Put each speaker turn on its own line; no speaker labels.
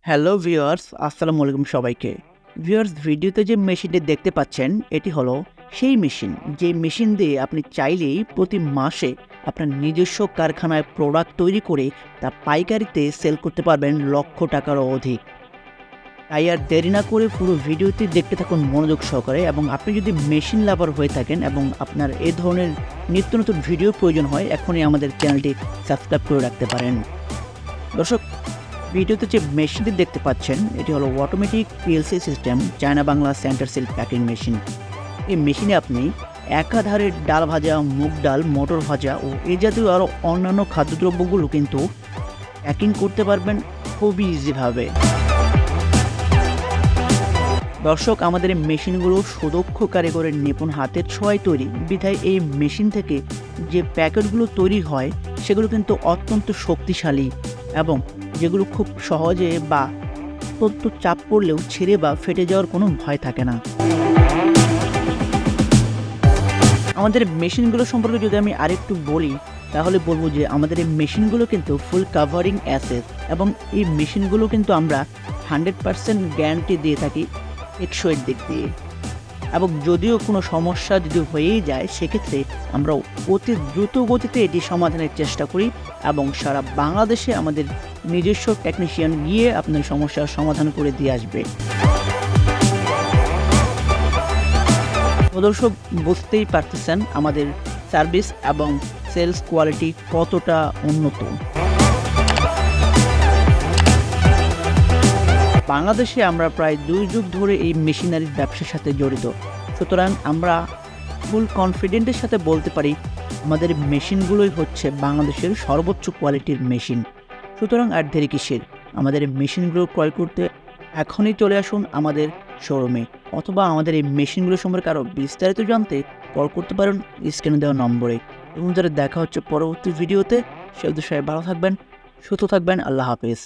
Hello viewers, আসসালামু আলাইকুম সবাইকে। ভিউয়ার্স, ভিডিওতে যে মেশিনটি দেখতে পাচ্ছেন এটি হলো সেই মেশিন, যে মেশিন দিয়ে আপনি চাইলেই প্রতি মাসে আপনার নিজস্ব কারখানায় প্রোডাক্ট তৈরি করে তা পাইকারিতে সেল করতে পারবেন লক্ষ টাকারও অধিক। তাই আর দেরি না করে পুরো ভিডিওটি দেখতে থাকুন মনোযোগ সহকারে। এবং আপনি যদি মেশিন লাভার হয়ে থাকেন এবং আপনার এই ধরনের নিত্য নতুন ভিডিও প্রয়োজন হয়, এখনই আমাদের চ্যানেলটি সাবস্ক্রাইব করে রাখতে পারেন। দর্শক, ভিডিওতে যে মেশিনটি দেখতে পাচ্ছেন এটি হলো automatic PLC system China Bangla centre seal packing machine. এই মেশিনে আপনি একাধারে ডাল ভাজা, মুগ ডাল, মটর ভাজা ও এ জাতীয় আরও অন্যান্য খাদ্যদ্রব্যগুলো কিন্তু প্যাকিং করতে পারবেন খুবই ইজিভাবে। দর্শক, আমাদের এই মেশিনগুলো সুদক্ষ কারিগরের নিপুণ হাতের ছোঁয়ায় তৈরি, বিধায় এই মেশিন থেকে যে প্যাকেটগুলো তৈরি হয় সেগুলো কিন্তু অত্যন্ত শক্তিশালী এবং যেগুলো খুব সহজে বা অত্যন্ত চাপ পড়লেও ছিঁড়ে বা ফেটে যাওয়ার কোনো ভয় থাকে না। আমাদের মেশিনগুলো সম্পর্কে যদি আমি আরেকটু বলি তাহলে বলবো যে আমাদের এই মেশিনগুলো কিন্তু ফুল কাভারিং অ্যাসেস, এবং এই মেশিনগুলো কিন্তু আমরা 100% গ্যারান্টি দিয়ে থাকি টেকসইয়ের দিক দিয়ে। এবং যদিও কোনো সমস্যা যদি হয়েই যায় সেক্ষেত্রে আমরা অতি দ্রুত গতিতে এটি সমাধানের চেষ্টা করি এবং সারা বাংলাদেশে আমাদের নিজস্ব টেকনিশিয়ান গিয়ে আপনার সমস্যার সমাধান করে দিয়ে আসবে। দর্শক, বুঝতেই পারতেছেন আমাদের সার্ভিস এবং সেলস কোয়ালিটি কতটা উন্নত। বাংলাদেশে আমরা প্রায় 2 যুগ ধরে এই মেশিনারির ব্যবসার সাথে জড়িত, সুতরাং আমরা ফুল কনফিডেন্টের সাথে বলতে পারি আমাদের মেশিনগুলোই হচ্ছে বাংলাদেশের সর্বোচ্চ কোয়ালিটির মেশিন। সুতরাং আর দেরি কিসের, আমাদের এই মেশিনগুলো ক্রয় করতে এখনই চলে আসুন আমাদের শোরুমে, অথবা আমাদের এই মেশিনগুলো সম্পর্কে আরও বিস্তারিত জানতে কল করতে পারেন স্ক্রিনে দেওয়া নম্বরে। এবং যারা দেখা হচ্ছে পরবর্তী ভিডিওতে, সে সবাই ভালো থাকবেন, সুস্থ থাকবেন। আল্লাহ হাফেজ।